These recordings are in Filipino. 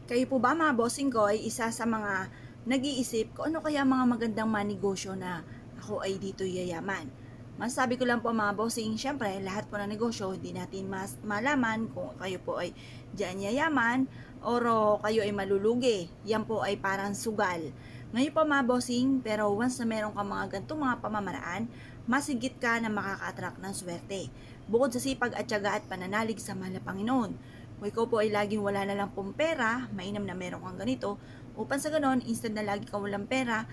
Kayo po ba mga bossing ko ay isa sa mga nag-iisip kung ano kaya mga magandang manegosyo na ako ay dito yayaman? Masabi ko lang po mga bossing, syempre lahat po ng negosyo hindi natin mas malaman kung kayo po ay diyan yayaman o kayo ay malulugi. Yan po ay parang sugal. Ngayon po mga bossing, pero once na meron ka mga ganitong mga pamamaraan, masigit ka na makaka-attract ng swerte. Bukod sa sipag at tiyaga at pananalig sa mahal na Panginoon, kung ikaw po ay laging wala na lang pong pera, mainam na meron kang ganito, upang sa ganon, instead na lagi kang walang pera,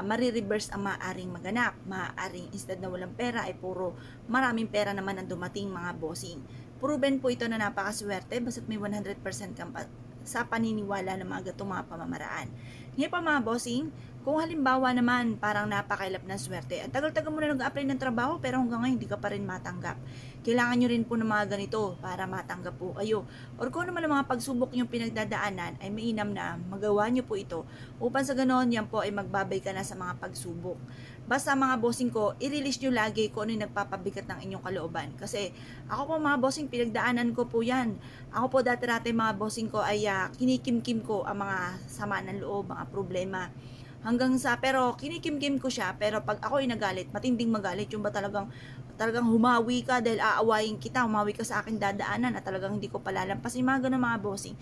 marireverse ang maaaring maganap. Maaaring instead na walang pera ay puro maraming pera naman ang dumating mga bossing. Proven po ito na napakaswerte basta't may 100% kang sa paniniwala ng mga gatong mga pamamaraan. Ngayon pa mga bossing, kung halimbawa naman parang napakailap ng swerte, at tagal-tagal mo na nag-apply ng trabaho pero hanggang ngayon hindi ka pa rin matanggap. Kailangan nyo rin po ng mga ganito para matanggap po kayo. Or kung naman ang mga pagsubok yung pinagdadaanan ay mainam na magawa nyo po ito upang sa ganon yan po ay magbabay ka na sa mga pagsubok. Basta mga bossing ko, i-release nyo lagi kung ano yung nagpapabigat ng inyong kalooban. Kasi ako po mga bossing, pinagdaanan ko po yan. Ako po dati-dati mga bossing ko ay kinikimkim ko ang mga sama ng loob, mga problema. Pero kinikimkim ko siya, pero pag ako ay nagalit, matinding magalit, yung ba talagang humawi ka dahil aawayin kita, humawi ka sa aking dadaanan at talagang hindi ko palalampasin, mga ganun mga bossing.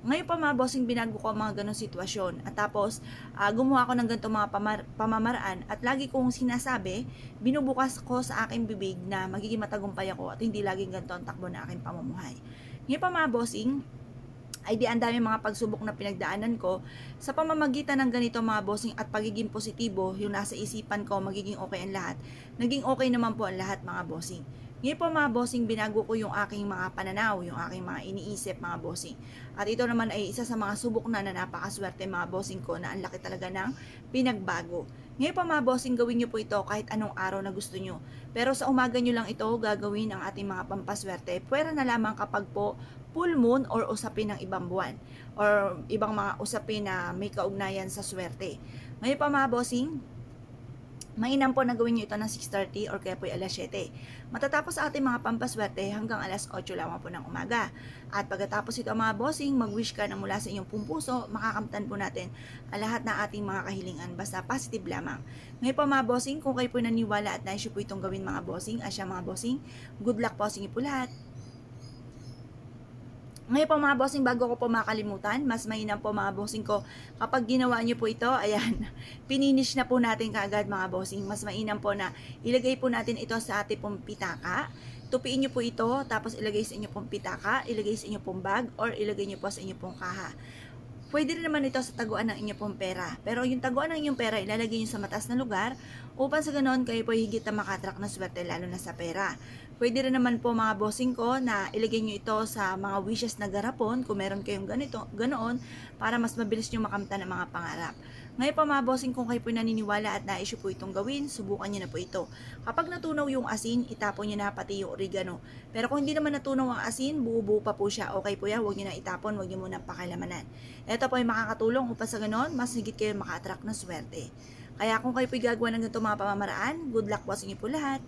Ngayon pa mga bossing, binago ko ang mga ganong sitwasyon. At tapos, gumawa ko ng ganitong mga pamamaraan at lagi kong sinasabi, binubukas ko sa aking bibig na magiging matagumpay ako at hindi laging ganito ang takbo na aking pamumuhay. Ngayon pa mga bossing, ay di ang dami mga pagsubok na pinagdaanan ko sa pamamagitan ng ganito mga bossing at pagiging positibo, yung nasa isipan ko magiging okay ang lahat. Naging okay naman po ang lahat mga bossing. Ngayon po mga bossing, binago ko yung aking mga pananaw, yung aking mga iniisip mga bossing. At ito naman ay isa sa mga subok na napakaswerte mga bossing ko na ang laki talaga ng pinagbago. Ngayon pa mga bossing, gawin nyo po ito kahit anong araw na gusto nyo. Pero sa umaga nyo lang ito gagawin ang ating mga pampaswerte. Pwera na lamang kapag po full moon or usapin ng ibang buwan or ibang mga usapin na may kaugnayan sa swerte. Ngayon pa mga bossing, mainam po na gawin nyo ito ng 6:30 or kaya po alas 7. Matatapos sa ating mga pampaswerte hanggang alas 8 lamang po ng umaga. At pagkatapos ito mga bossing, mag-wish ka na mula sa inyong puso, makakamtan po natin ang lahat ng ating mga kahilingan. Basta positive lamang. Ngayon po mga bossing, kung kayo po naniwala at naisip po itong gawin mga bossing, asya mga bossing, good luck po sa inyo po lahat. Ngayon po mga bossing, bago ko po makalimutan, mas mainam po mga bossing ko, kapag ginawa nyo po ito, ayan, pininish na po natin kaagad mga bossing. Mas mainam po na ilagay po natin ito sa ating pong pitaka. Tupiin nyo po ito, tapos ilagay sa inyo pong pitaka, ilagay sa inyo pong bag, or ilagay nyo po sa inyo pong kaha. Pwede rin naman ito sa taguan ng inyong pong pera. Pero yung taguan ng inyong pera, ilalagay nyo sa mataas na lugar upang sa ganoon kayo po higit na makatrak na swerte lalo na sa pera. Pwede rin naman po mga bossing ko na ilagay nyo ito sa mga wishes na garapon kung meron kayong ganoon para mas mabilis nyo makamtan ang mga pangarap. Ngayon pa mga bossing, kung kayo po naniniwala at na-issue po itong gawin, subukan nyo na po ito. Kapag natunaw yung asin, itapon nyo na pati yung oregano. Pero kung hindi naman natunaw ang asin, buo-buo pa po siya. Okay po yan, huwag nyo na itapon, huwag nyo muna pakilamanan. Ito po ay makakatulong upang sa ganon, mas higit kayo maka-attract ng swerte. Kaya kung kayo po gagawa ng ganito mga pamamaraan, good luck po sa inyo po lahat.